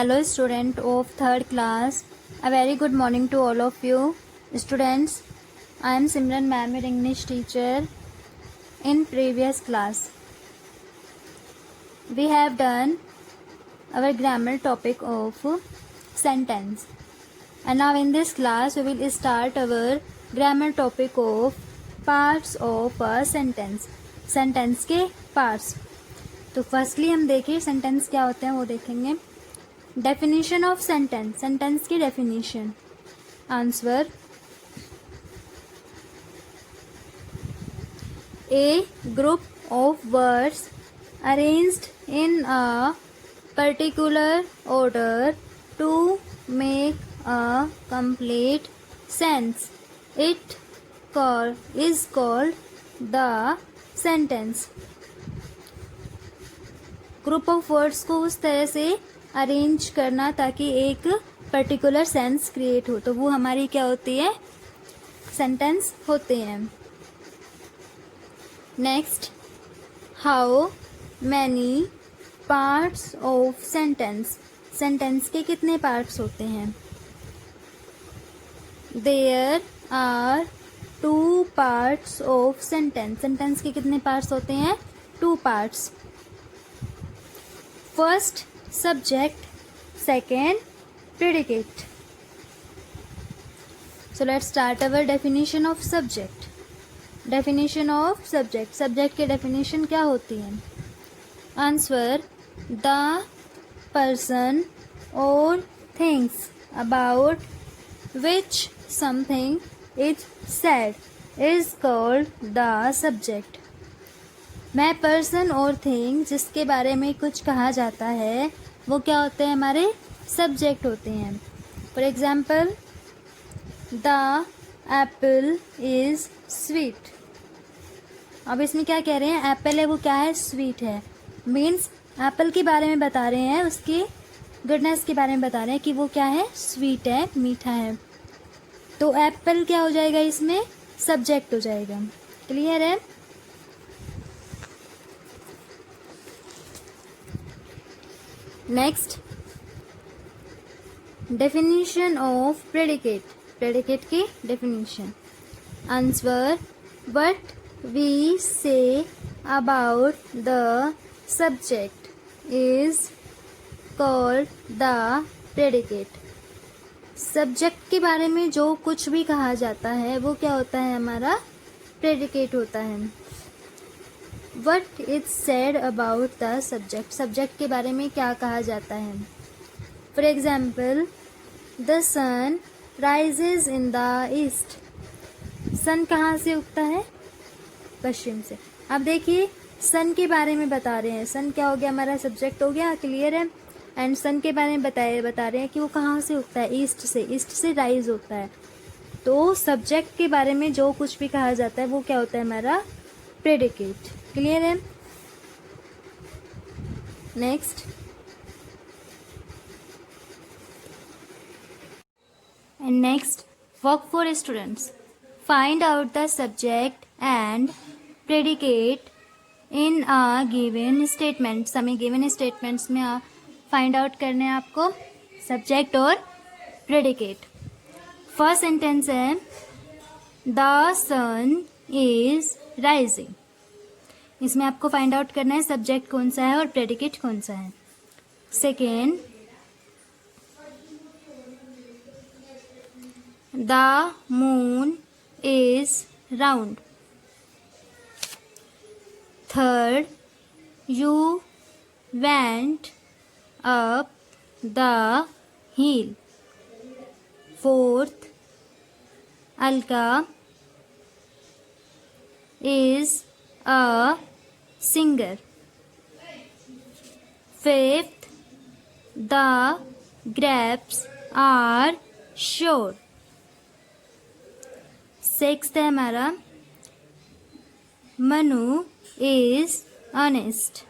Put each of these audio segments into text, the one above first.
Hello student of third class. A very good morning to all of you. Students, I am Simran ma'am, your English teacher. In previous class, we have done our grammar topic of sentence. And now in this class, we will start our grammar topic of parts of a sentence. Sentence के parts. तो firstly हम देखिए sentence क्या होते हैं वो देखेंगे. Definition of sentence. Sentence की definition. Answer. A group of words arranged in a particular order to make a complete sense. It is called the sentence. Group of words को उस तरह से अरेंज करना ताकि एक पर्टिकुलर सेंस क्रिएट हो, तो वो हमारी क्या होती है, सेंटेंस होते हैं. Next, how many parts of sentence. Sentence के कितने पार्ट्स होते हैं. There are 2 parts of sentence. Sentence के कितने पार्ट्स होते हैं, 2 parts. First subject, second predicate. So let's start our definition of subject. Definition of subject. Subject की definition क्या होती है. आंसर, द पर्सन और things about which something is said is called the subject. मैं person और thing जिसके बारे में कुछ कहा जाता है वो क्या होते हैं, हमारे सब्जेक्ट होते हैं. For example, the Apple is sweet. अब इसमें क्या कह रहे हैं, एप्पल है वो क्या है, स्वीट है. मीन्स एप्पल के बारे में बता रहे हैं, उसकी गुडनेस के बारे में बता रहे हैं कि वो क्या है, स्वीट है, मीठा है. तो एप्पल क्या हो जाएगा, इसमें सब्जेक्ट हो जाएगा. क्लियर है. Next, definition of predicate. Predicate की definition. Answer, what we say about the subject is called the predicate. Subject के बारे में जो कुछ भी कहा जाता है वो क्या होता है, हमारा प्रेडिकेट होता है. What is said about the subject. Subject के बारे में क्या कहा जाता है. For example, the sun rises in the east. Sun कहाँ से उगता है, पश्चिम से. अब देखिए सन के बारे में बता रहे हैं, सन क्या हो गया, हमारा सब्जेक्ट हो गया. क्लियर है. एंड सन के बारे में बता रहे हैं कि वो कहाँ से उगता है, ईस्ट से. ईस्ट से राइज होता है. तो सब्जेक्ट के बारे में जो कुछ भी कहा जाता है वो क्या होता है, हमारा प्रेडिकेट. क्लियर है. Next, and next work for students. Find out the subject and predicate in a given statements. हमें गिवन स्टेटमेंट्स में फाइंड आउट करने हैं आपको सब्जेक्ट और प्रेडिकेट. फर्स्ट सेंटेंस है, द सन इज राइजिंग. इसमें आपको फाइंड आउट करना है सब्जेक्ट कौन सा है और प्रेडिकेट कौन सा है. Second, the moon is round. Third, you went up the hill. Fourth, Alka is a singer. Fifth, the grapes are sure. Sixth है हमारा, Manu is honest.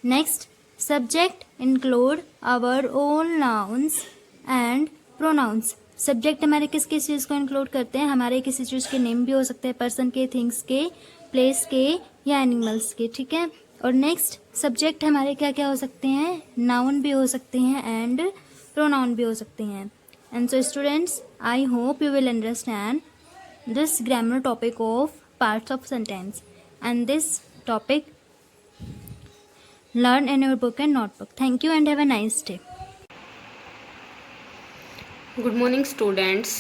Next, subject include our own nouns and pronouns. Subject हमारे किस किस चीज़ को include करते हैं, हमारे किसी चीज़ के नेम भी हो सकते हैं, पर्सन के, थिंग्स के, प्लेस के या एनिमल्स के. ठीक है. और नेक्स्ट सब्जेक्ट हमारे क्या क्या हो सकते हैं, नाउन भी हो सकते हैं एंड प्रोनाउन भी हो सकते हैं. And so students, I hope you will understand this grammar topic of parts of sentence, and this topic learn in your book and notebook. Thank you and have a nice day. Good morning, students.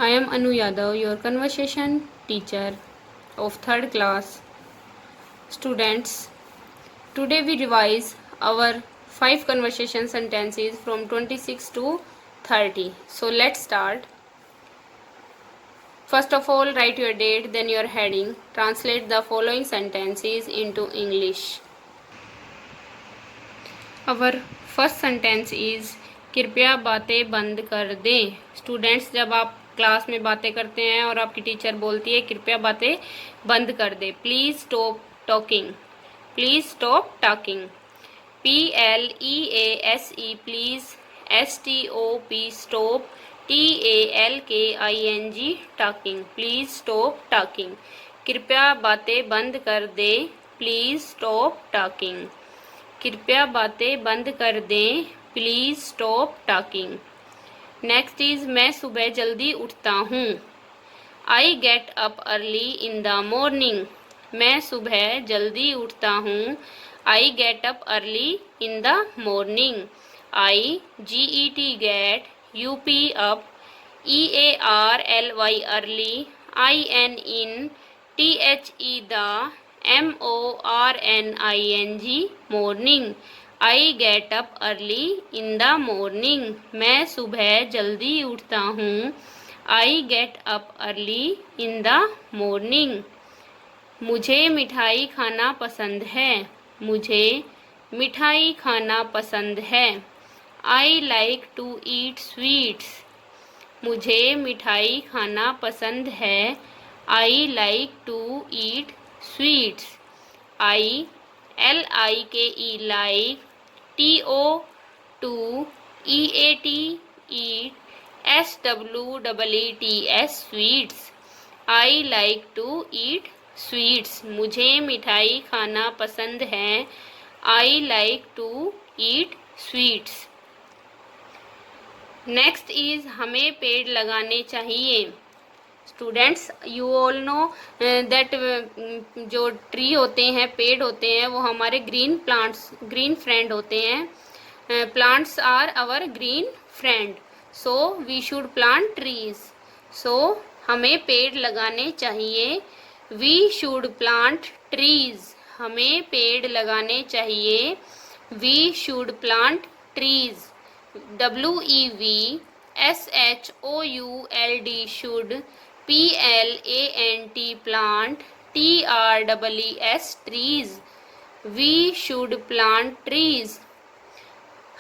I am Anu Yadav, your conversation teacher of 3rd class. Students, today we revise our 5 conversation sentences from 26 to 30. So let's start. First of all, write your date, then your heading. Translate the following sentences into English. Our first sentence is कृपया बातें बंद कर दें. Students, जब आप class में बातें करते हैं और आपकी टीचर बोलती है कृपया बातें बंद कर दें, please stop talking. Please stop talking. PLEASE please. STOP stop. TALKING talking. Please stop talking. कृपया बातें बंद कर दें. Please stop talking. कृपया बातें बंद कर दें. Please stop talking. Next is मैं सुबह जल्दी उठता हूँ. I get up early in the morning. मैं सुबह जल्दी उठता हूँ. I get up early in the morning. I GET get. UP up. EARLY early. IN in. THE the. MORNING morning. I get up early in the morning. मैं सुबह जल्दी उठता हूँ. I get up early in the morning. मुझे मिठाई खाना पसंद है. मुझे मिठाई खाना पसंद है. I like to eat sweets. मुझे मिठाई खाना पसंद है. I like to eat sweets. I LIKE like. TO EAT eat. SWEETS sweets. I like to eat sweets. मुझे मिठाई खाना पसंद है. I like to eat sweets. Next is हमें पेड़ लगाने चाहिए. Students, you all know that जो ट्री होते हैं, पेड़ होते हैं, वो हमारे ग्रीन प्लांट्स, ग्रीन फ्रेंड होते हैं. Plants are our green friend. So we should plant trees. So हमें पेड़ लगाने चाहिए. We should plant trees. हमें पेड़ लगाने चाहिए. We should plant trees. WEVSHOULD should. PLANT plant. TREES trees. We should plant trees.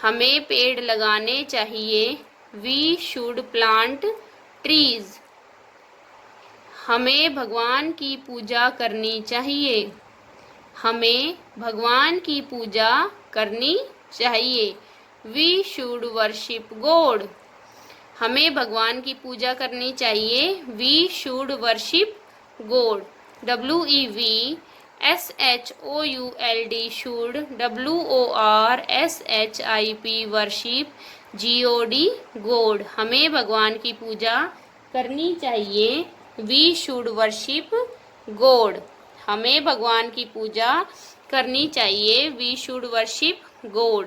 हमें पेड़ लगाने चाहिए. We should plant trees. हमें भगवान की पूजा करनी चाहिए. हमें भगवान की पूजा करनी चाहिए. We should worship God. हमें भगवान की पूजा करनी चाहिए. We should worship God. WEVSHOULD should. WORSHIP worship. GOD God. हमें भगवान की पूजा करनी चाहिए. We should worship God. हमें भगवान की पूजा करनी चाहिए. We should worship God.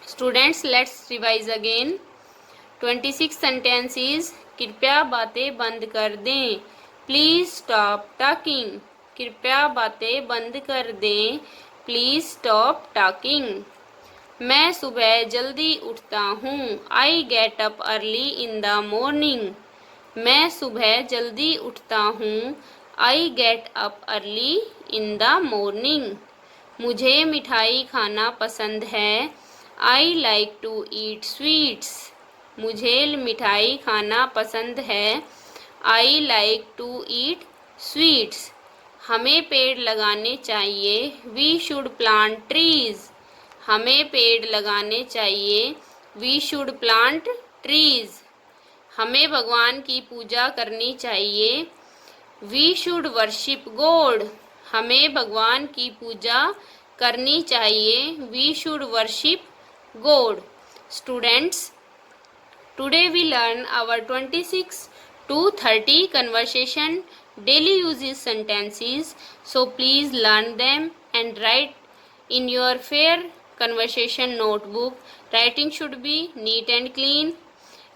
Students, let's revise again. 26 sentences. कृपया बातें बंद कर दें. Please stop talking. कृपया बातें बंद कर दें. Please stop talking. मैं सुबह जल्दी उठता हूँ. I get up early in the morning. मैं सुबह जल्दी उठता हूँ. I get up early in the morning. मुझे मिठाई खाना पसंद है. I like to eat sweets. मुझे मिठाई खाना पसंद है. I like to eat sweets. हमें पेड़ लगाने चाहिए. We should plant trees. हमें पेड़ लगाने चाहिए. We should plant trees. हमें भगवान की पूजा करनी चाहिए. We should worship God. हमें भगवान की पूजा करनी चाहिए. We should worship God. Students, today we learn our 26 to 30 conversation daily uses sentences. So please learn them and write in your fair conversation notebook. Writing should be neat and clean.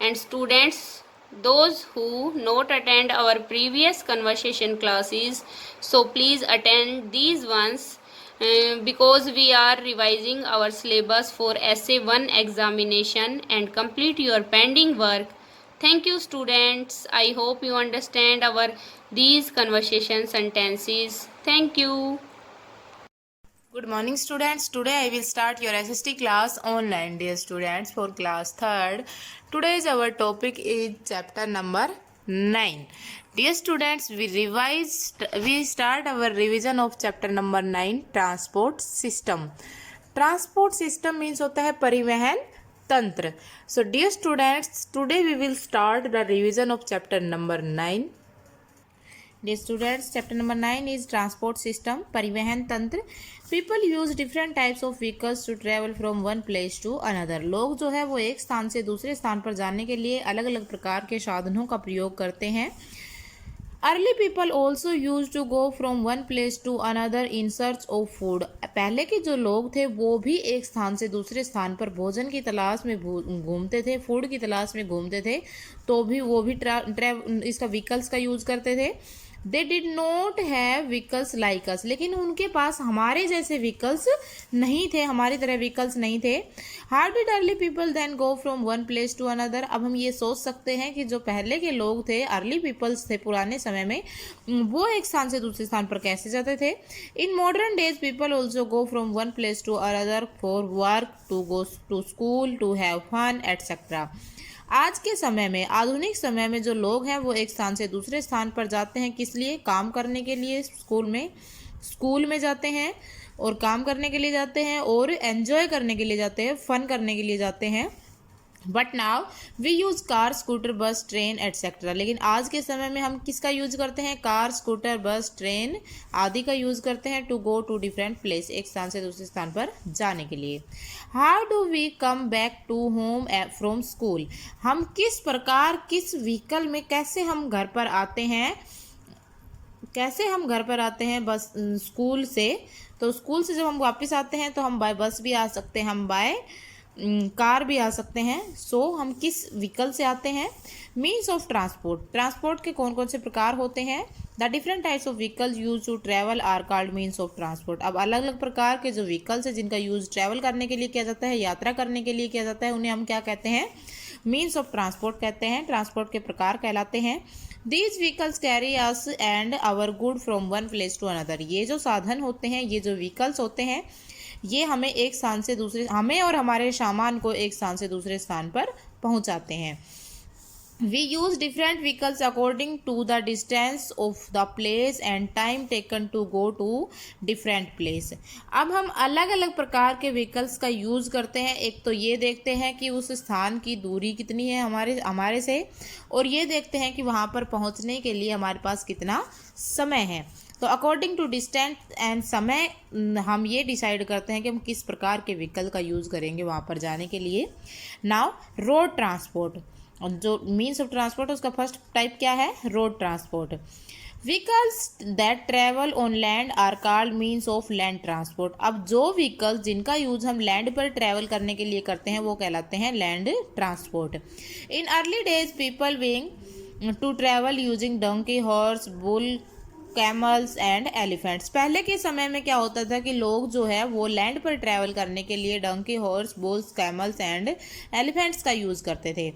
And students, those who not attend our previous conversation classes, so please attend these ones because we are revising our syllabus for essay 1 examination and complete your pending work. Thank you students. I hope you understand our these conversation sentences. Thank you. Good morning students. Today I will start your SST class online, dear students, for class 3rd. Today's our topic is chapter number 9. Dear students, we start our revision of chapter number 9, transport system. Transport system means होता है परिवहन तंत्र. So dear students, today we will start the revision of chapter number 9. Dear students, chapter number 9 is transport system, परिवहन तंत्र. People use different types of vehicles to travel from one place to another. लोग जो है वो एक स्थान से दूसरे स्थान पर जाने के लिए अलग अलग प्रकार के साधनों का प्रयोग करते हैं. Early people also used to go from one place to another in search of food. पहले के जो लोग थे वो भी एक स्थान से दूसरे स्थान पर भोजन की तलाश में घूमते थे, फूड की तलाश में घूमते थे, तो भी वो भी इसका व्हीकल्स का यूज़ करते थे. They did not have vehicles like us, लेकिन उनके पास हमारे जैसे व्हीकल्स नहीं थे, हमारी तरह व्हीकल्स नहीं थे. How did early people then go from one place to another. अब हम ये सोच सकते हैं कि जो पहले के लोग थे, अर्ली पीपल्स थे पुराने समय में, वो एक स्थान से दूसरे स्थान पर कैसे जाते थे. In modern days people also go from one place to another for work, to go to school, to have fun etcetera. आज के समय में, आधुनिक समय में जो लोग हैं वो एक स्थान से दूसरे स्थान पर जाते हैं. किस लिए? काम करने के लिए. स्कूल में जाते हैं और काम करने के लिए जाते हैं और एंजॉय करने के लिए जाते हैं, फन करने के लिए जाते हैं. But now we use car, scooter, bus, train etcetera. लेकिन आज के समय में हम किसका यूज करते हैं? कार, स्कूटर, बस, ट्रेन आदि का यूज़ करते हैं. To go to different place, एक स्थान से दूसरे स्थान पर जाने के लिए. How do we come back to home from school. हम किस प्रकार, किस व्हीकल में कैसे हम घर पर आते हैं, बस स्कूल से. तो स्कूल से जब हम वापस आते हैं तो हम बाय बस भी आ सकते हैं, हम बाय कार भी आ सकते हैं. सो हम किस व्हीकल से आते हैं? मीन्स ऑफ ट्रांसपोर्ट के कौन कौन से प्रकार होते हैं? The different types of vehicles use to travel are called means of transport. अब अलग अलग प्रकार के जो व्हीकल्स है जिनका यूज ट्रैवल करने के लिए किया जाता है, यात्रा करने के लिए किया जाता है, उन्हें हम क्या कहते हैं? मीन्स ऑफ ट्रांसपोर्ट कहते हैं, ट्रांसपोर्ट के प्रकार कहलाते हैं. These vehicles carry us and our good from one place to another. ये जो साधन होते हैं, ये जो व्हीकल्स होते हैं, ये हमें एक स्थान से दूसरे, हमें और हमारे सामान को एक स्थान से दूसरे स्थान पर पहुंचाते हैं. We use different vehicles according to the distance of the place and time taken to go to different place. अब हम अलग अलग प्रकार के व्हीकल्स का यूज़ करते हैं. एक तो ये देखते हैं कि उस स्थान की दूरी कितनी है हमारे से, और ये देखते हैं कि वहाँ पर पहुँचने के लिए हमारे पास कितना समय है. तो अकॉर्डिंग टू डिस्टेंस एंड समय हम ये डिसाइड करते हैं कि हम किस प्रकार के व्हीकल का यूज़ करेंगे वहाँ पर जाने के लिए. नाउ रोड ट्रांसपोर्ट, जो मीन्स ऑफ ट्रांसपोर्ट, उसका फर्स्ट टाइप क्या है? Road transport. Vehicles that travel on land are called means of land transport. अब जो व्हीकल्स जिनका यूज़ हम लैंड पर ट्रैवल करने के लिए करते हैं वो कहलाते हैं land transport. In early days people wing to travel using donkey, horse, bull, camels and elephants. पहले के समय में क्या होता था कि लोग जो है वो लैंड पर ट्रैवल करने के लिए donkey, horse, bulls, camels and elephants का यूज़ करते थे.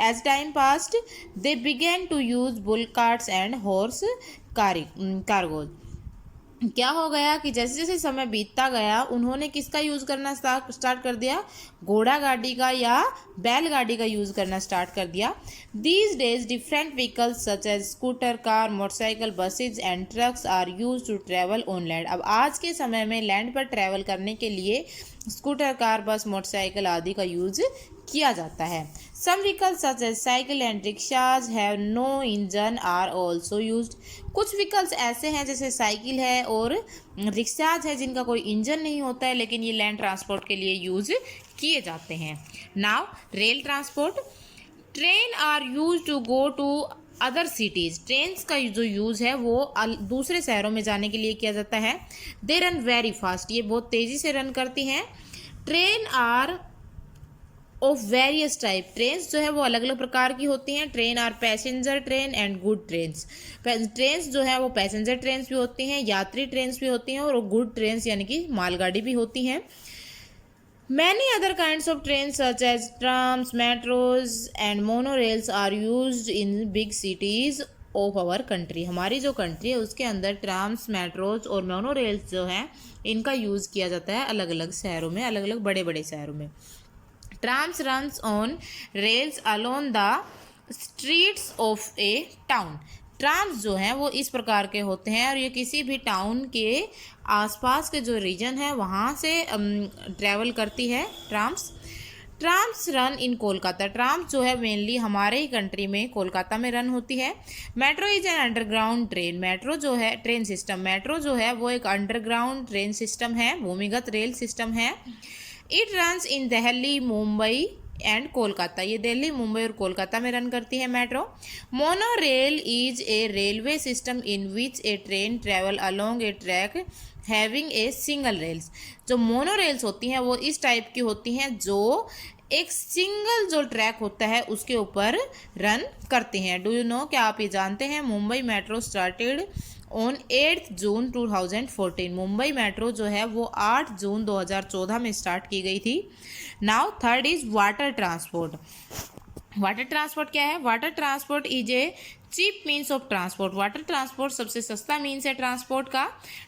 As time passed they began to use bull carts and horse cargos. क्या हो गया कि जैसे जैसे समय बीतता गया उन्होंने किसका यूज़ करना स्टार्ट कर दिया? घोड़ा गाड़ी का या बैलगाड़ी का यूज़ करना स्टार्ट कर दिया. These days different vehicles such as scooter, car, motorcycle, buses and trucks are use to travel on land. अब आज के समय में लैंड पर ट्रैवल करने के लिए स्कूटर, कार, बस, मोटरसाइकिल आदि का यूज किया जाता है। Some vehicles such as cycle and rickshaws have no engine are also used. कुछ व्हीकल्स ऐसे हैं जैसे साइकिल है और रिक्शाज है जिनका कोई इंजन नहीं होता है, लेकिन ये लैंड ट्रांसपोर्ट के लिए यूज किए जाते हैं। Now rail transport. Train are use to go to other cities. Trains का जो यूज़ है वो दूसरे शहरों में जाने के लिए किया जाता है। दे रन वेरी फास्ट, ये बहुत तेज़ी से रन करती हैं। Train are of various type. Trains जो है वो अलग अलग प्रकार की होती हैं। Train are passenger train and good trains. Trains जो है वो पैसेंजर ट्रेन्स भी होती हैं, यात्री ट्रेन्स भी होती हैं और गुड ट्रेन्स यानी कि मालगाड़ी भी होती हैं। Many other kinds of trains such as trams, metros and monorails are used in big cities of our country। हमारी जो कंट्री है उसके अंदर ट्राम्स, मेट्रोज और मोनोरेल्स जो हैं इनका यूज़ किया जाता है अलग अलग शहरों में, अलग अलग बड़े बड़े शहरों में। Trams runs on rails along the streets of a town। Trams जो हैं वो इस प्रकार के होते हैं और ये किसी भी टाउन के आसपास के जो रीजन है वहाँ से ट्रैवल करती है trams. Trams run in Kolkata. Trams जो है मेनली हमारे ही कंट्री में कोलकाता में रन होती है। Metro is an underground train. Metro जो है ट्रेन सिस्टम, मेट्रो जो है वो एक अंडरग्राउंड ट्रेन सिस्टम है, भूमिगत रेल सिस्टम है। It runs in Delhi, Mumbai and Kolkata. ये दिल्ली, मुंबई और कोलकाता में रन करती है metro. Mono rail is a railway system in which A train travel along A track having a single rails. जो मोनो रेल्स होती हैं वो इस टाइप की होती हैं जो एक सिंगल जो ट्रैक होता है उसके ऊपर रन करते हैं। डू यू नो, क्या आप ये जानते हैं Mumbai metro started on 8 June 2014। Mumbai metro जो है वो 8 जून 2014 में स्टार्ट की गई थी। Now third is water transport. Water transport क्या है? Water transport is a cheap means of transport. Water transport सबसे सस्ता मीन्स है ट्रांसपोर्ट का।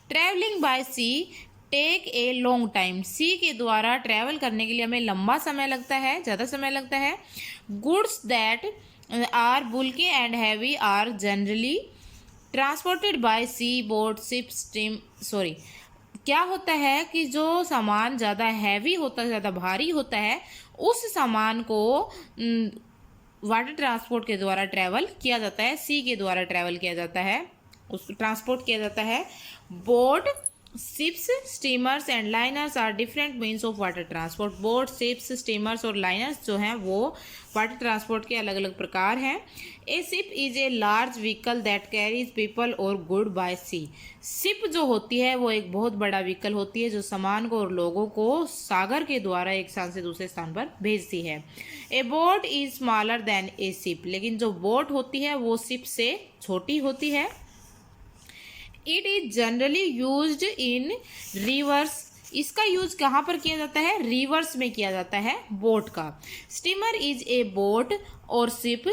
Travelling by sea take a long time. Sea के द्वारा ट्रैवल करने के लिए हमें लंबा समय लगता है, ज़्यादा समय लगता है। Goods that are bulky and heavy are generally transported by sea, boat, ship, steam. क्या होता है कि जो सामान ज़्यादा हैवी होता है, ज़्यादा भारी होता है, उस सामान को वाटर ट्रांसपोर्ट के द्वारा ट्रैवल किया जाता है, सी के द्वारा ट्रैवल किया जाता है, उस ट्रांसपोर्ट किया जाता है। Boat, ships, steamers and liners are different means of water transport. Boat, ships, steamers और लाइनर्स जो हैं वो वाटर ट्रांसपोर्ट के अलग अलग प्रकार हैं। ए ship is a large vehicle that carries people और गुड बाय सी। शिप जो होती है वो एक बहुत बड़ा व्हीकल होती है जो सामान को और लोगों को सागर के द्वारा एक स्थान से दूसरे स्थान पर भेजती है। ए boat is smaller than A ship. लेकिन जो बोट होती है वो शिप से छोटी होती है। It is generally used in reverse. इसका यूज कहाँ पर किया जाता है? रिवर्स में किया जाता है बोट का। स्टीमर इज ए बोट और शिप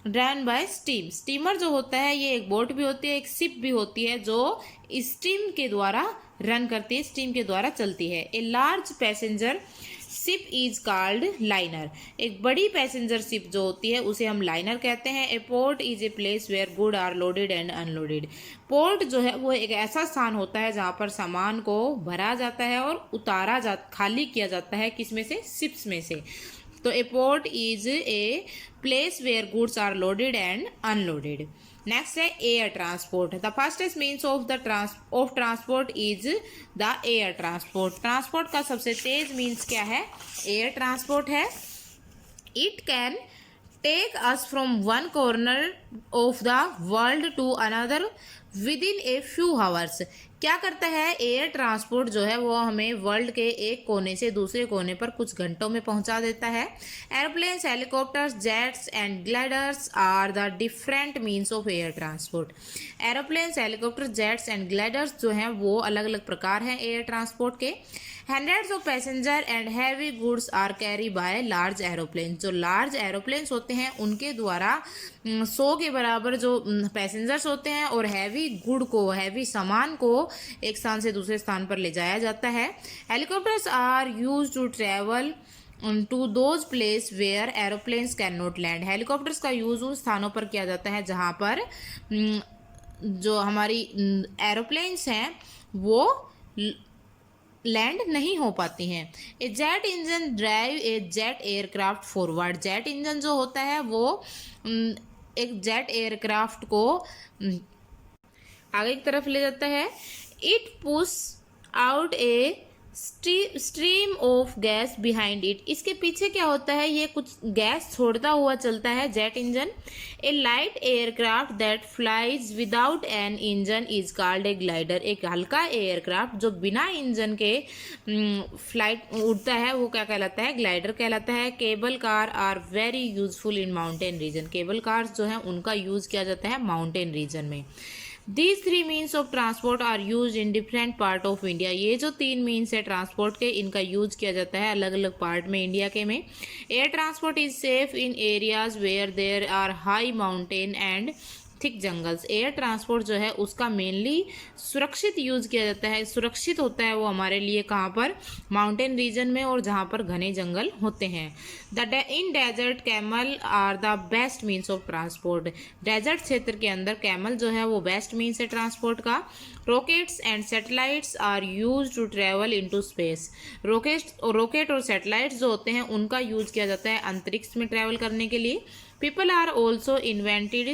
ड्राइन बाय स्टीम। स्टीमर जो होता है ये एक बोट भी होती है, एक शिप भी होती है जो स्टीम के द्वारा रन करती है, स्टीम के द्वारा चलती है। A large passenger ship is called liner. एक बड़ी पैसेंजर शिप जो होती है उसे हम लाइनर कहते हैं। A port is a place where good are loaded and unloaded. Port जो है वो एक ऐसा स्थान होता है जहाँ पर सामान को भरा जाता है और खाली किया जाता है। किसमें से? शिप्स में से। तो a port is a place where goods are loaded and unloaded. Next है air transport. The fastest means of transport is the air transport. Transport का सबसे तेज मीन्स क्या है? एयर ट्रांसपोर्ट है। It can take us from one corner of the world to another within a few hours. क्या करता है air transport जो है वो हमें वर्ल्ड के एक कोने से दूसरे कोने पर कुछ घंटों में पहुंचा देता है। Aeroplanes, helicopters, jets and gliders are the different means of air transport. Aeroplanes, helicopter, jets and gliders जो हैं वो अलग अलग प्रकार हैं एयर ट्रांसपोर्ट के। Hundreds of passenger and heavy goods are carry by large aeroplane. जो लार्ज एरोप्लेन्स होते हैं उनके द्वारा 100 के बराबर जो पैसेंजर्स होते हैं और हैवी सामान को एक स्थान से दूसरे स्थान पर ले जाया जाता है। Helicopters are use to travel to those place where aeroplanes can not land. Helicopters का यूज उन स्थानों पर किया जाता है जहाँ पर जो हमारी एरोप्लेन्स हैं वो लैंड नहीं हो पाती हैं। A jet engine drive a jet aircraft forward. Jet engine जो होता है वो एक जेट एयरक्राफ्ट को आगे की तरफ ले जाता है। It push out a stream of gas behind it. इसके पीछे क्या होता है, ये कुछ गैस छोड़ता हुआ चलता है jet engine. A light aircraft that flies without an engine is called a glider. एक हल्का एयरक्राफ्ट जो बिना इंजन के फ्लाइट उड़ता है वो क्या कहलाता है, ग्लाइडर कहलाता है। Cable car are very useful in mountain region. Cable cars जो है उनका यूज किया जाता है माउंटेन रीजन में। These three means of transport are used in different part of India। ये जो 3 मीन्स है ट्रांसपोर्ट के, इनका यूज किया जाता है अलग अलग पार्ट में इंडिया के में। Air transport is safe in areas where there are high mountain and thick jungles. Air transport जो है उसका मेनली सुरक्षित यूज किया जाता है, सुरक्षित होता है वो हमारे लिए कहाँ पर, माउंटेन रीजन में और जहाँ पर घने जंगल होते हैं। In desert camel are the best means of transport. Desert क्षेत्र के अंदर कैमल जो है वो बेस्ट मीन्स है ट्रांसपोर्ट का। Rockets and satellites are use to travel into space. Rocket और सैटेलाइट्स जो होते हैं उनका यूज किया जाता है अंतरिक्ष में ट्रेवल करने के लिए। People are also invented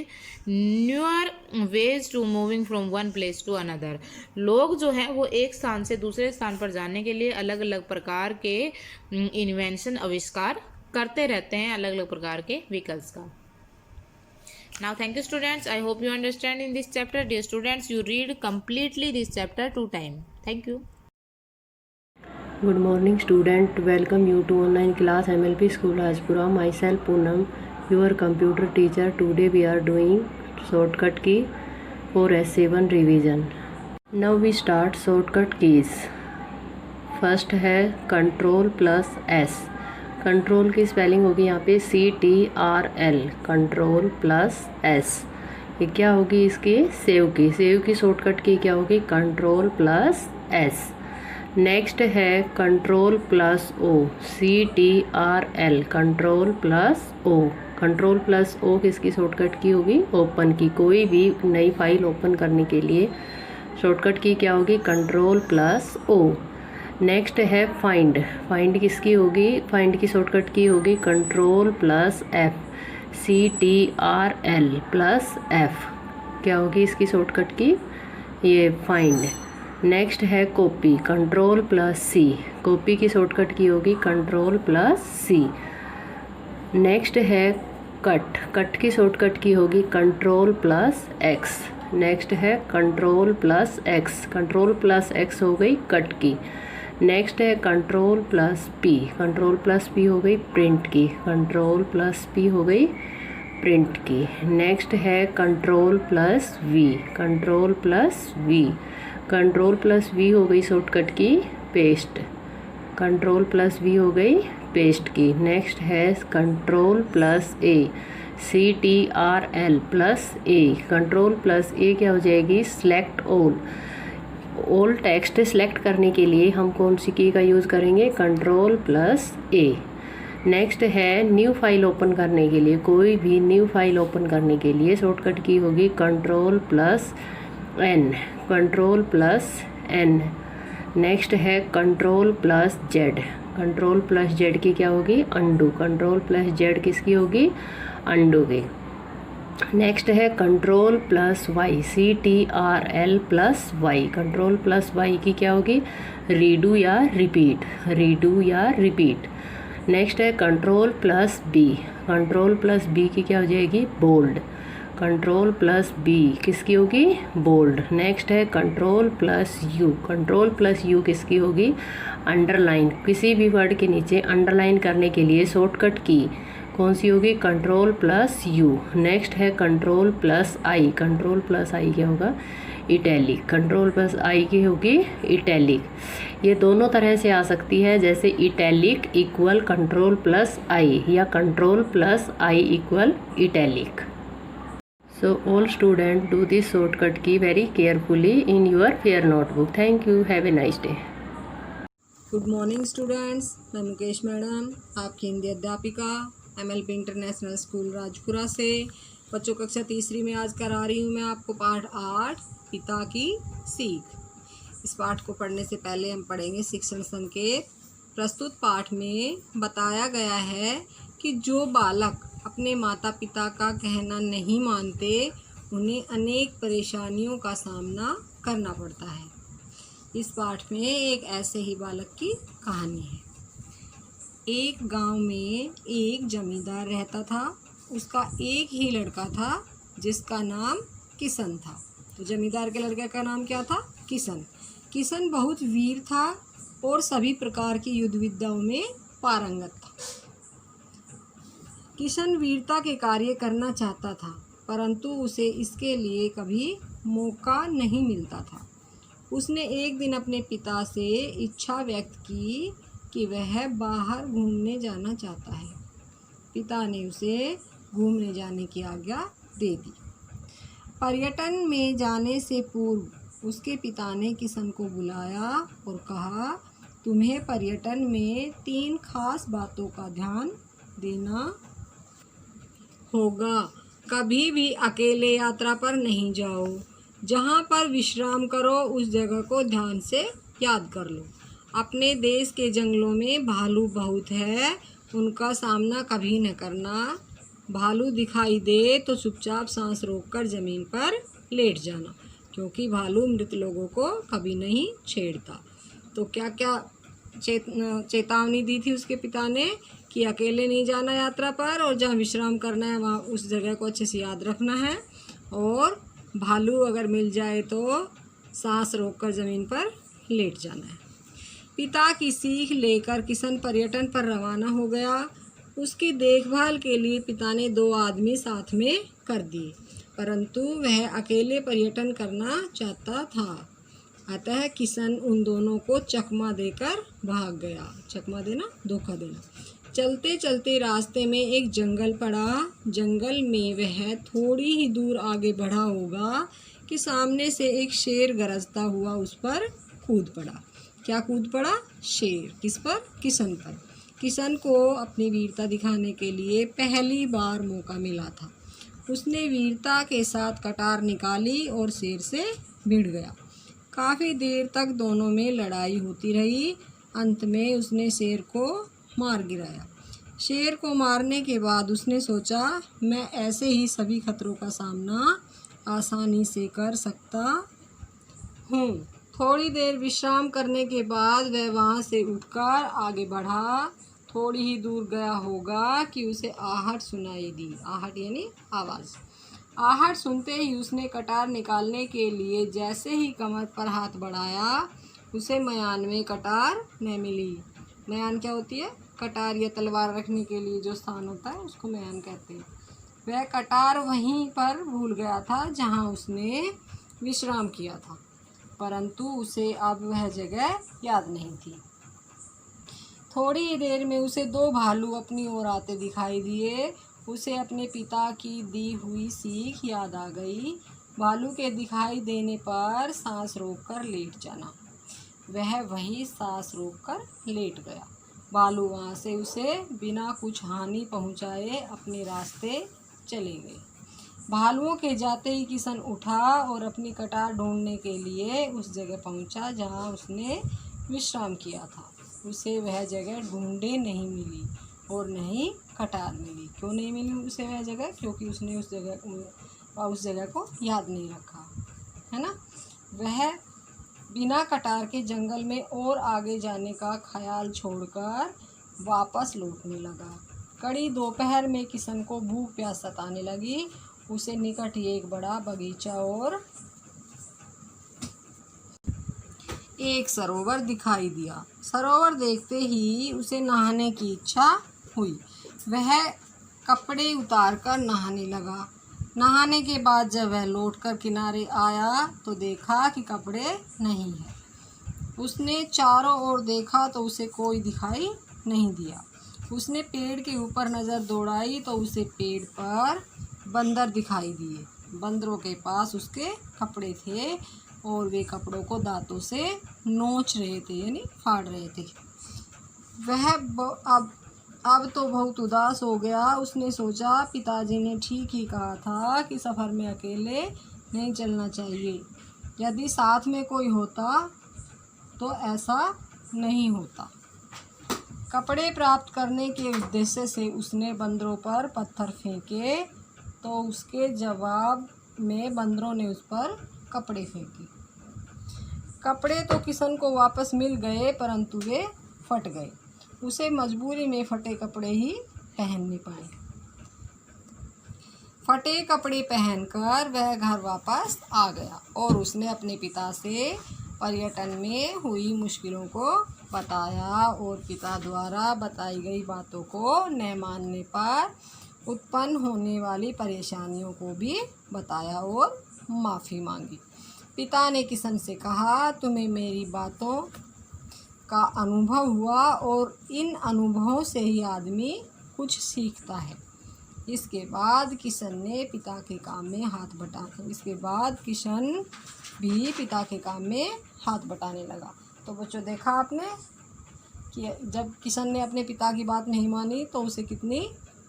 newer ways to moving from one place to another। लोग जो हैं वो एक स्थान से दूसरे स्थान पर जाने के लिए अलग अलग प्रकार के इन्वेंशन आविष्कार करते रहते हैं, अलग अलग प्रकार के व्हीकल्स का। Now thank you students, I hope you understand in this chapter। Dear students, you read completely this chapter 2 times। Thank you। Good morning student, welcome you to online class MLP School Rajpura। Myself Poonam, your computer teacher। Today we are doing shortcut key for S7 revision। Now we start shortcut keys। First है control plus S. Control की spelling होगी यहाँ पे CTRL, control plus S. ये क्या होगी इसकी, save की। सेव की शॉर्टकट की क्या होगी, कंट्रोल प्लस एस। नेक्स्ट है control plus O, CTRL, control plus O. Control plus O किसकी शॉर्टकट की होगी, ओपन की। कोई भी नई फाइल ओपन करने के लिए शॉर्टकट की क्या होगी, कंट्रोल प्लस ओ। नेक्स्ट है फाइंड। फाइंड किसकी होगी, फाइंड की शॉर्टकट की होगी control plus F, CTRL plus F. क्या होगी इसकी शॉर्टकट की, ये फाइंड। नेक्स्ट है कॉपी, कंट्रोल प्लस सी। कॉपी की शॉर्टकट की होगी कंट्रोल प्लस सी। नेक्स्ट है कट। कट की शॉर्टकट की होगी कंट्रोल प्लस एक्स। नेक्स्ट है control plus x. Control plus x हो गई कट की। नेक्स्ट है control plus P. Control plus P हो गई प्रिंट की। कंट्रोल प्लस पी हो गई प्रिंट की। नेक्स्ट है control plus V. Control plus V. Control plus V हो गई शॉर्टकट की पेस्ट। कंट्रोल प्लस वी हो गई पेस्ट की। नेक्स्ट है कंट्रोल प्लस ए, CTRL प्लस ए। कंट्रोल प्लस ए क्या हो जाएगी, select all. All text select करने के लिए हम कौन सी की का यूज़ करेंगे, कंट्रोल प्लस ए। नेक्स्ट है न्यू फाइल ओपन करने के लिए, कोई भी न्यू फाइल ओपन करने के लिए शॉर्टकट की होगी control plus N. Control plus N. Next है control plus Z. Control plus Z की क्या होगी, अंडू। कंट्रोल प्लस जेड किसकी होगी, अंडू की। नेक्स्ट है control plus Y, CTRL plus Y. Control plus Y की क्या होगी, रीडू या रिपीट। रीडू या रिपीट। नेक्स्ट है control plus B. Control plus B की क्या हो जाएगी, बोल्ड। कंट्रोल प्लस बी किसकी होगी, बोल्ड। नेक्स्ट है control plus you. Control plus you किसकी होगी, अंडरलाइन। किसी भी वर्ड के नीचे अंडरलाइन करने के लिए शॉर्टकट की कौन सी होगी, कंट्रोल प्लस यू। नेक्स्ट है कंट्रोल प्लस आई। कंट्रोल प्लस आई क्या होगा, इटैलिक। कंट्रोल प्लस आई की होगी इटैलिक। ये दोनों तरह से आ सकती है, जैसे italic equal control plus I या control plus I equal italic. So all students do this shortcut key very carefully in your fair notebook। Thank you। Have a nice day। Good morning students, मैं Mukesh madam, आपकी हिंदी अध्यापिका MLP international school Rajpura से। बच्चों कक्षा तीसरी में आज करा रही हूँ मैं आपको पाठ 8, पिता की सीख। इस पाठ को पढ़ने से पहले हम पढ़ेंगे शिक्षण संकेत। प्रस्तुत पाठ में बताया गया है कि जो बालक अपने माता पिता का कहना नहीं मानते उन्हें अनेक परेशानियों का सामना करना पड़ता है। इस पाठ में एक ऐसे ही बालक की कहानी है। एक गांव में एक जमींदार रहता था। उसका एक ही लड़का था जिसका नाम किशन था। तो जमींदार के लड़के का नाम क्या था? किशन। किशन बहुत वीर था और सभी प्रकार की युद्ध विद्याओं में पारंगत था। किशन वीरता के कार्य करना चाहता था, परंतु उसे इसके लिए कभी मौका नहीं मिलता था। उसने एक दिन अपने पिता से इच्छा व्यक्त की कि वह बाहर घूमने जाना चाहता है। पिता ने उसे घूमने जाने की आज्ञा दे दी। पर्यटन में जाने से पूर्व उसके पिता ने किशन को बुलाया और कहा, तुम्हें पर्यटन में 3 खास बातों का ध्यान देना होगा। कभी भी अकेले यात्रा पर नहीं जाओ। जहाँ पर विश्राम करो उस जगह को ध्यान से याद कर लो। अपने देश के जंगलों में भालू बहुत है, उनका सामना कभी न करना। भालू दिखाई दे तो चुपचाप सांस रोककर ज़मीन पर लेट जाना, क्योंकि भालू मृत लोगों को कभी नहीं छेड़ता। तो क्या क्या चेतावनी दी थी उसके पिता ने कि अकेले नहीं जाना यात्रा पर, और जहाँ विश्राम करना है वहाँ उस जगह को अच्छे से याद रखना है, और भालू अगर मिल जाए तो सांस रोककर ज़मीन पर लेट जाना है। पिता की सीख लेकर किशन पर्यटन पर रवाना हो गया। उसकी देखभाल के लिए पिता ने 2 आदमी साथ में कर दिए, परंतु वह अकेले पर्यटन करना चाहता था। अतः किशन उन दोनों को चकमा देकर भाग गया। चकमा देना, धोखा देना। चलते चलते रास्ते में एक जंगल पड़ा। जंगल में वह थोड़ी ही दूर आगे बढ़ा होगा कि सामने से एक शेर गरजता हुआ उस पर कूद पड़ा। क्या कूद पड़ा? शेर। किस पर? किशन पर। किशन को अपनी वीरता दिखाने के लिए पहली बार मौका मिला था। उसने वीरता के साथ कटार निकाली और शेर से भिड़ गया। काफ़ी देर तक दोनों में लड़ाई होती रही। अंत में उसने शेर को मार गिराया। शेर को मारने के बाद उसने सोचा, मैं ऐसे ही सभी खतरों का सामना आसानी से कर सकता हूँ। थोड़ी देर विश्राम करने के बाद वह वहाँ से उठकर आगे बढ़ा। थोड़ी ही दूर गया होगा कि उसे आहट सुनाई दी। आहट यानी आवाज़। आहट सुनते ही उसने कटार निकालने के लिए जैसे ही कमर पर हाथ बढ़ाया, उसे मयान में कटार न मिली। मयान क्या होती है? कटार या तलवार रखने के लिए जो स्थान होता है उसको मयान कहते हैं। वह कटार वहीं पर भूल गया था जहाँ उसने विश्राम किया था, परंतु उसे अब वह जगह याद नहीं थी। थोड़ी ही देर में उसे 2 भालू अपनी ओर आते दिखाई दिए। उसे अपने पिता की दी हुई सीख याद आ गई। भालू के दिखाई देने पर सांस रोककर लेट जाना। वह वहीं सांस रोककर लेट गया। भालू वहाँ से उसे बिना कुछ हानि पहुँचाए अपने रास्ते चले गए। भालुओं के जाते ही किशन उठा और अपनी कटार ढूंढने के लिए उस जगह पहुँचा जहाँ उसने विश्राम किया था। उसे वह जगह ढूंढे नहीं मिली और न ही कटार मिली। क्यों नहीं मिली उसे वह जगह? क्योंकि उसने उस जगह को याद नहीं रखा, है ना। वह बिना कटार के जंगल में और आगे जाने का ख्याल छोड़कर वापस लौटने लगा। कड़ी दोपहर में किशन को भूख प्यास सताने लगी। उसे निकट ही एक बड़ा बगीचा और एक सरोवर दिखाई दिया। सरोवर देखते ही उसे नहाने की इच्छा हुई। वह कपड़े उतारकर नहाने लगा। नहाने के बाद जब वह लौटकर किनारे आया तो देखा कि कपड़े नहीं हैं। उसने चारों ओर देखा तो उसे कोई दिखाई नहीं दिया। उसने पेड़ के ऊपर नज़र दौड़ाई तो उसे पेड़ पर बंदर दिखाई दिए। बंदरों के पास उसके कपड़े थे और वे कपड़ों को दांतों से नोच रहे थे, यानी फाड़ रहे थे। वह अब तो बहुत उदास हो गया। उसने सोचा, पिताजी ने ठीक ही कहा था कि सफ़र में अकेले नहीं चलना चाहिए। यदि साथ में कोई होता तो ऐसा नहीं होता। कपड़े प्राप्त करने के उद्देश्य से उसने बंदरों पर पत्थर फेंके तो उसके जवाब में बंदरों ने उस पर कपड़े फेंके। कपड़े तो किशन को वापस मिल गए परंतु वे फट गए। उसे मजबूरी में फटे कपड़े ही पहनने पड़े। फटे कपड़े पहनकर वह घर वापस आ गया और उसने अपने पिता से पर्यटन में हुई मुश्किलों को बताया और पिता द्वारा बताई गई बातों को न मानने पर उत्पन्न होने वाली परेशानियों को भी बताया और माफ़ी मांगी। पिता ने किशन से कहा, तुम्हें मेरी बातों का अनुभव हुआ और इन अनुभवों से ही आदमी कुछ सीखता है। इसके बाद किशन भी पिता के काम में हाथ बटाने लगा। तो बच्चों देखा आपने कि जब किशन ने अपने पिता की बात नहीं मानी तो उसे कितनी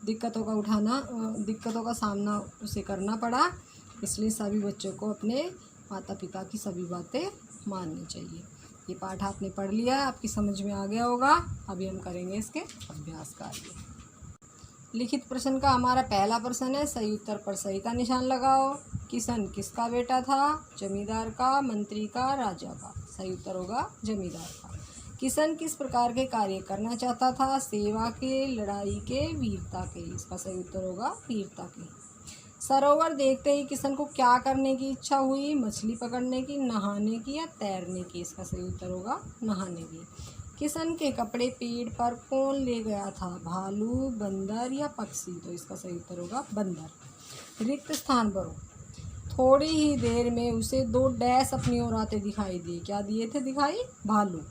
दिक्कतों का सामना उसे करना पड़ा। इसलिए सभी बच्चों को अपने माता पिता की सभी बातें माननी चाहिए। ये पाठ आपने पढ़ लिया, आपकी समझ में आ गया होगा। अभी हम करेंगे इसके अभ्यास कार्य। लिखित प्रश्न का हमारा पहला प्रश्न है, सही उत्तर पर सही का निशान लगाओ। किशन किसका बेटा था? जमींदार का, मंत्री का, राजा का? सही उत्तर होगा जमींदार का। किशन किस प्रकार के कार्य करना चाहता था? सेवा के, लड़ाई के, वीरता के? इसका सही उत्तर होगा वीरता के। सरोवर देखते ही किशन को क्या करने की इच्छा हुई? मछली पकड़ने की, नहाने की या तैरने की? इसका सही उत्तर होगा नहाने की। किशन के कपड़े पेड़ पर कौन ले गया था? भालू, बंदर या पक्षी? तो इसका सही उत्तर होगा बंदर। रिक्त स्थान भरो। थोड़ी ही देर में उसे 2 डैश अपनी ओर आते दिखाई दिए। क्या दिए थे दिखाई? भालू।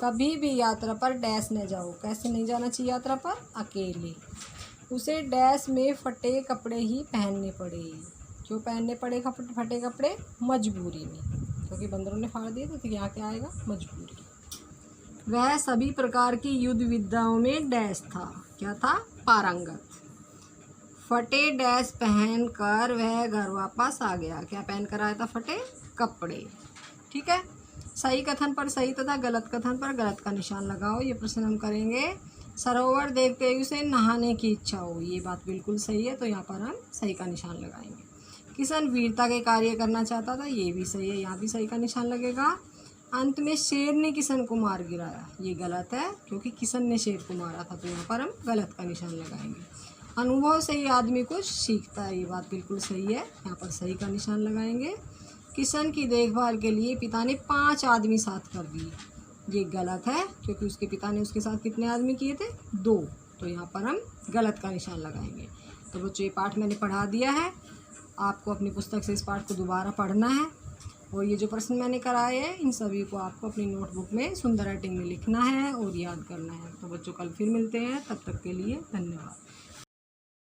कभी भी यात्रा पर डैश न जाओ। कैसे नहीं जाना चाहिए यात्रा पर? अकेले। उसे डैश में फटे कपड़े ही पहनने पड़े। क्यों पहनने पड़े फटे कपड़े? मजबूरी में, क्योंकि बंदरों ने फाड़ दिए थे। तो यहाँ क्या आएगा? मजबूरी। वह सभी प्रकार की युद्ध विद्याओं में डैश था। क्या था? पारंगत। फटे डैश पहनकर वह घर वापस आ गया। क्या पहनकर आया था? फटे कपड़े। ठीक है। सही कथन पर सही तथा गलत कथन पर गलत का निशान लगाओ। ये प्रश्न हम करेंगे। सरोवर देखते ही उसे नहाने की इच्छा हो। ये बात बिल्कुल सही है, तो यहाँ पर हम सही का निशान लगाएंगे। किशन वीरता के कार्य करना चाहता था। ये भी सही है, यहाँ भी सही का निशान लगेगा। अंत में शेर ने किशन को मार गिराया। ये गलत है, क्योंकि किशन ने शेर को मारा था, तो यहाँ पर हम गलत का निशान लगाएंगे। अनुभव से ही आदमी कुछ सीखता है। ये बात बिल्कुल सही है, यहाँ पर सही का निशान लगाएंगे। किशन की देखभाल के लिए पिता ने 5 आदमी साथ कर दिए। ये गलत है, क्योंकि उसके पिता ने उसके साथ कितने आदमी किए थे? 2। तो यहाँ पर हम गलत का निशान लगाएंगे। तो बच्चों ये पाठ मैंने पढ़ा दिया है। आपको अपनी पुस्तक से इस पाठ को दोबारा पढ़ना है और ये जो प्रश्न मैंने कराए हैं इन सभी को आपको अपनी नोटबुक में सुंदर राइटिंग में लिखना है और याद करना है। तो बच्चों कल फिर मिलते हैं, तब तक के लिए धन्यवाद।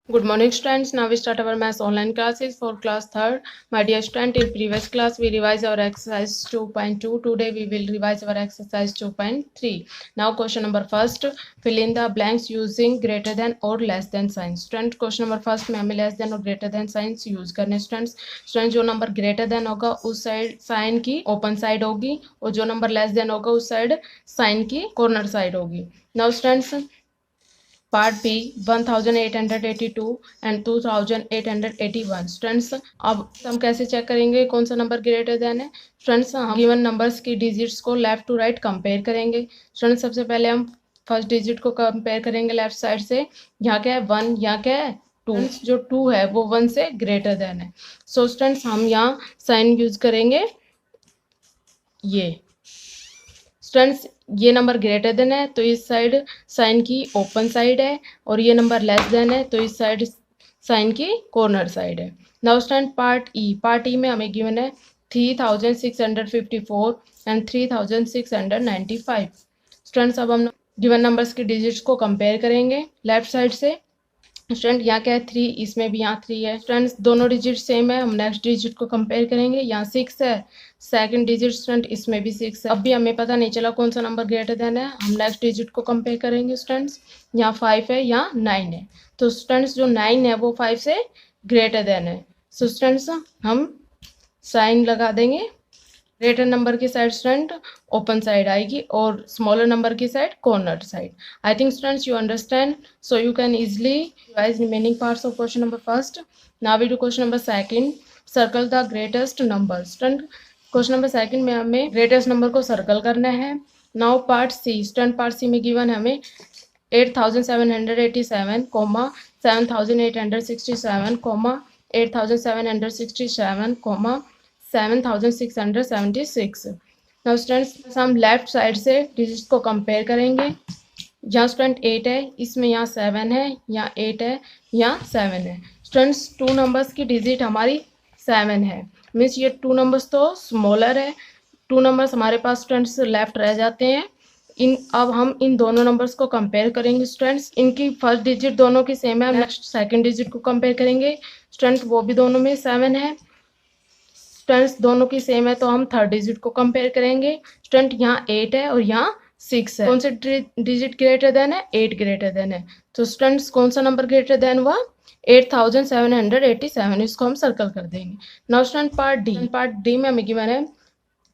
Good morning students. Now we start our maths online classes for class 3rd. My dear student, in previous class we revised our exercise 2.2. Today we will revise our exercise 2.3. Now question number first, fill in the blanks using greater than or less than signs. Student question number first में हमें less than और greater than signs use करने। Student जो number greater than होगा उस side sign की open side होगी और जो नंबर less than होगा उस साइड साइन की कॉर्नर साइड होगी। Now students, part B 1882 and 2881। Students अब हम कैसे चेक करेंगे कौन सा नंबर ग्रेटर देन है? स्टूडेंट्स हम गिवन नंबर्स की डिजिट्स को लेफ्ट टू राइट कंपेयर करेंगे। स्टूडेंट्स सबसे पहले हम फर्स्ट डिजिट को कंपेयर करेंगे लेफ्ट साइड से। यहाँ क्या है? 1, यहाँ क्या है? 2। जो 2 है वो 1 से ग्रेटर देन है। सो स्टूडेंट्स हम यहाँ साइन यूज करेंगे ये। स्टूडेंट्स ये नंबर ग्रेटर देन है तो इस साइड साइन की ओपन साइड है और ये नंबर लेस देन है तो इस साइड साइन की कॉर्नर साइड है। नाउ स्टूडेंट पार्ट ई में हमें गिवन है 3654 एंड 3695। स्टूडेंट्स अब हम गिवन नंबर्स की डिजिट्स को कंपेयर करेंगे लेफ्ट साइड से। स्टूडेंट यहाँ क्या है? 3, इसमें भी यहाँ 3 है। स्टूडेंट्स दोनों डिजिट सेम है, हम नेक्स्ट डिजिट को कंपेयर करेंगे। यहाँ 6 है, सेकंड डिजिट स्टूडेंट इसमें भी 6 है। अब भी हमें पता नहीं चला कौन सा नंबर ग्रेटर देन है, हम नेक्स्ट डिजिट को कंपेयर करेंगे। स्टूडेंट्स यहाँ 5 है, यहाँ 9 है, तो स्टूडेंट्स जो 9 है वो 5 से ग्रेटर देन है। सो स्टूडेंट्स हम साइन लगा देंगे ग्रेटर नंबर की साइड स्टूडेंट ओपन साइड आएगी और स्मॉलर नंबर की side corner side. I think students you understand, so you can easily revise remaining parts of question number first. Now we do question number second. Circle the greatest number. Student question number second में हमें greatest number को circle करना है. Now part C. Student part C में given है हमें 8787, 7867, 8767, 7676. Now students हम left side से डिजिट्स को कंपेयर करेंगे. यहाँ स्टूडेंट 8 है, इसमें यहाँ 7 है, यहाँ 8 है, यहाँ 7 है. स्टूडेंट्स 2 नंबर्स की डिजिट हमारी 7 है, मीन्स ये 2 नंबर्स तो स्मॉलर है. 2 नंबर्स हमारे पास स्टूडेंट्स लेफ्ट रह जाते हैं. अब हम इन दोनों नंबर्स को कंपेयर करेंगे. स्टूडेंट्स इनकी फर्स्ट डिजिट दोनों की सेम है. नेक्स्ट सेकंड डिजिट को कंपेयर करेंगे. स्टूडेंट वो भी दोनों में 7 है. स्टूडेंट्स दोनों की सेम है तो हम थर्ड डिजिट को कंपेयर करेंगे. स्टूडेंट यहाँ 8 है और यहाँ 6 है. कौन से डिजिट ग्रेटर देन है? 8 ग्रेटर देन है. तो स्टूडेंट्स कौन सा नंबर ग्रेटर देन हुआ? 8787. इसको हम सर्कल कर देंगे. Now student part D. Part D में हमें गिवन है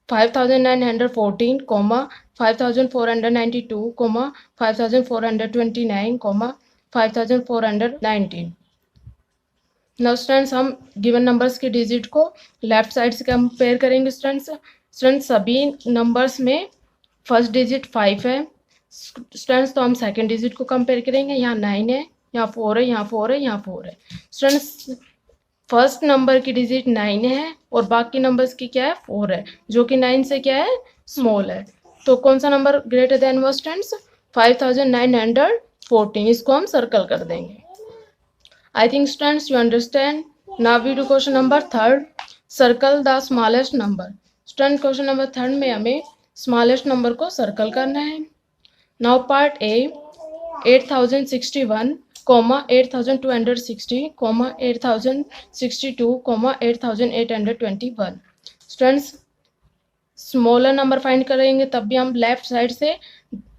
5914, 5492, 5429, 5419. नाउ स्टूडेंट्स हम गिवन नंबर्स के डिजिट को लेफ्ट साइड से कंपेयर करेंगे. स्टूडेंट्स सभी नंबर्स में फर्स्ट डिजिट 5 है. स्टूडेंट्स तो हम सेकंड डिजिट को कंपेयर करेंगे. यहाँ 9 है, यहाँ 4 है, यहाँ 4 है, यहाँ 4 है. स्टूडेंट्स फर्स्ट नंबर की डिजिट 9 है और बाकी नंबर्स की क्या है? 4 है, जो कि 9 से क्या है? स्मॉल है. तो कौन सा नंबर ग्रेटर देन वो स्टूडेंट्स? 5914. इसको हम सर्कल कर देंगे. I think students you understand. Now we do question number third. Circle the smallest number. Student question number third में हमें स्मॉलेस्ट नंबर को सर्कल करना है. Now part A 8061, 8260, 8062, 8821. Students smaller number find करेंगे तब भी हम लेफ्ट साइड से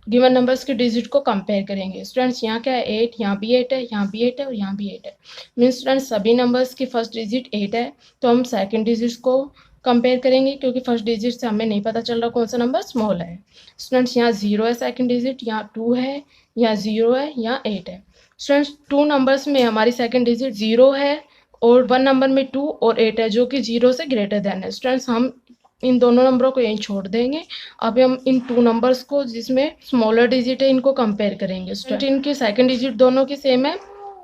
गिवन नंबर्स के डिजिट को कंपेयर करेंगे. स्टूडेंट्स यहाँ क्या है? 8, यहाँ भी 8 है, यहाँ भी 8 है और यहाँ भी 8 है. मीन्स स्टूडेंट्स सभी नंबर्स की फर्स्ट डिजिट 8 है तो हम सेकंड डिजिट को कंपेयर करेंगे क्योंकि फर्स्ट डिजिट से हमें नहीं पता चल रहा कौन सा नंबर स्मॉल है. स्टूडेंट्स यहाँ 0 है सेकंड डिजिट, यहाँ 2 है, यहाँ 0 है, यहाँ 8 है. स्टूडेंट्स 2 नंबर्स में हमारी सेकंड डिजिट 0 है और 1 नंबर में 2 और 8 है जो कि 0 से ग्रेटर देन है. स्टूडेंट्स हम इन दोनों नंबरों को यहीं छोड़ देंगे. अभी हम इन 2 नंबर्स को जिसमें स्मॉलर डिजिट है इनको कंपेयर करेंगे. स्टूडेंट इनकी सेकंड डिजिट दोनों की सेम है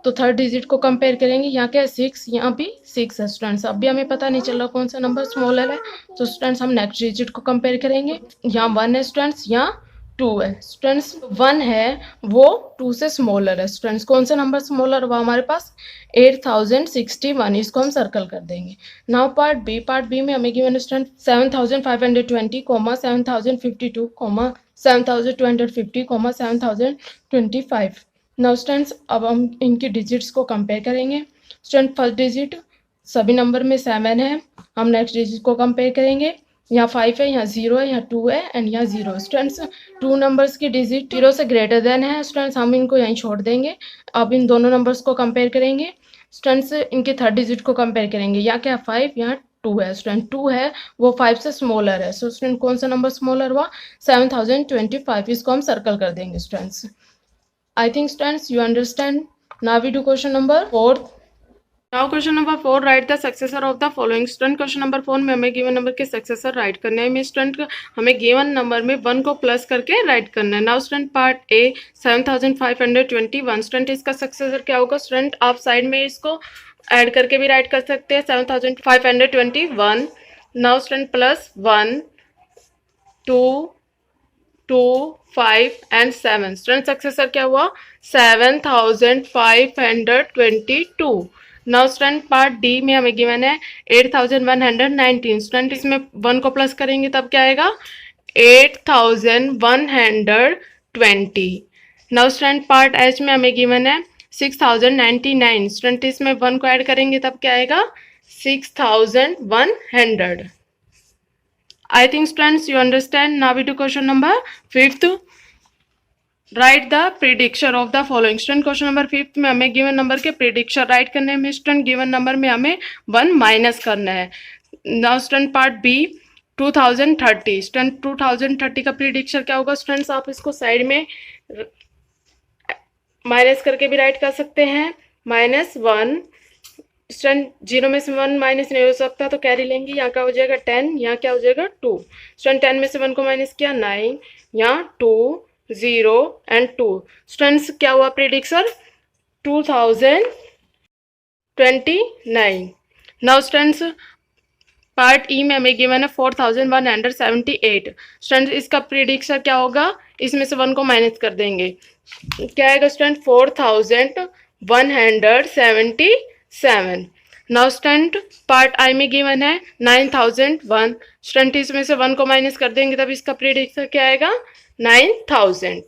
तो थर्ड डिजिट को कंपेयर करेंगे. यहाँ क्या है? 6, यहाँ भी 6 है. स्टूडेंट्स अब भी हमें पता नहीं चल रहा कौन सा नंबर स्मॉलर है तो स्टूडेंट्स हम नेक्स्ट डिजिट को कंपेयर करेंगे. यहाँ 1 है स्टूडेंट्स, यहाँ 2 है. स्टूडेंट्स 1 है वो 2 से स्मॉलर है. स्टूडेंट्स कौन सा नंबर स्मॉलर हुआ हमारे पास? 8061. इसको हम सर्कल कर देंगे. Now part B. Part B में हमें गिवन स्टूडेंट 7520, 7052, 7250, 7025. नाउ स्टूडेंट्स अब हम इनकी डिजिट्स को कंपेयर करेंगे. स्टूडेंट फर्स्ट डिजिट सभी नंबर में 7 है. हम नेक्स्ट डिजिट को कंपेयर करेंगे. यहाँ 5 है, यहाँ 0 है, यहाँ 2 है एंड यहाँ 0. स्टूडेंट्स 2 नंबर्स की डिजिट 0 से ग्रेटर देन है. स्टूडेंट्स हम इनको यहीं छोड़ देंगे. अब इन दोनों नंबर्स को कंपेयर करेंगे. स्टूडेंट्स इनके थर्ड डिजिट को कंपेयर करेंगे. यहाँ क्या 5, यहाँ 2 है. स्टूडेंट 2 है वो 5 से स्मॉलर है. सो स्टूडेंट कौन सा नंबर स्मॉलर हुआ? 7025. इसको हम सर्कल कर देंगे. Students I think students you understand. Now we do question number 4. Now question number 4, write the successor of the following. Student question number 4 में हमें गिवन नंबर के सक्सेसर राइट करने हैं. में स्टूडेंट हमें गिवन नंबर में 1 को प्लस करके राइट करना है. Now student part A 7521. Student इसका सक्सेसर क्या होगा? स्टूडेंट आप साइड में इसको ऐड करके भी राइट कर सकते हैं 7521. Now student plus 1, 2, 5 and 7. Student successor क्या हुआ? 7522. नाउ स्टूडेंट पार्ट डी में हमें गिवन है 8119. स्टूडेंट इसमें 1 को प्लस करेंगे तब क्या आएगा? 8120. नाउ स्टूडेंट पार्ट एच में हमें गिवन है 6099. स्टूडेंट इसमें 1 को ऐड करेंगे तब क्या आएगा? 6100. I think students you understand. Now we do question number 5th. Write the prediction of the following. Student question number 5th में हमें given number के prediction write करने में. student given number में हमें 1 माइनस करना है. Now student part B 2030। Student 2030 का प्रिडिक्शन क्या होगा स्टूडेंट्स, आप इसको साइड में माइनस करके भी राइट कर सकते हैं, -1। स्टूडेंट 0 में से 1 माइनस नहीं हो सकता तो कैरी लेंगे, यहाँ क्या हो जाएगा 10, यहाँ क्या हो जाएगा 2। स्टूडेंट 10 में से 1 को माइनस किया 9, यहाँ 2, 0 एंड 2। स्टूडेंट्स क्या हुआ प्रिडिक्शन 2029। नाउ स्टूडेंट्स पार्ट ई में हमें गिवन है 4178। स्टूडेंट इसका प्रिडिक्शन क्या होगा, इसमें से 1 को माइनस कर देंगे, क्या आएगा स्टूडेंट 4177। नाउ स्टूडेंट पार्ट आई में गिवन है 9001। स्टूडेंट इसमें से 1 को माइनस कर देंगे तब इसका प्रिडिक्शन क्या आएगा 9000।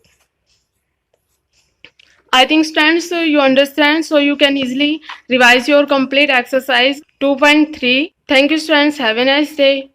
I think students you understand, so you can easily revise your complete exercise 2.3. Thank you students, have a nice day.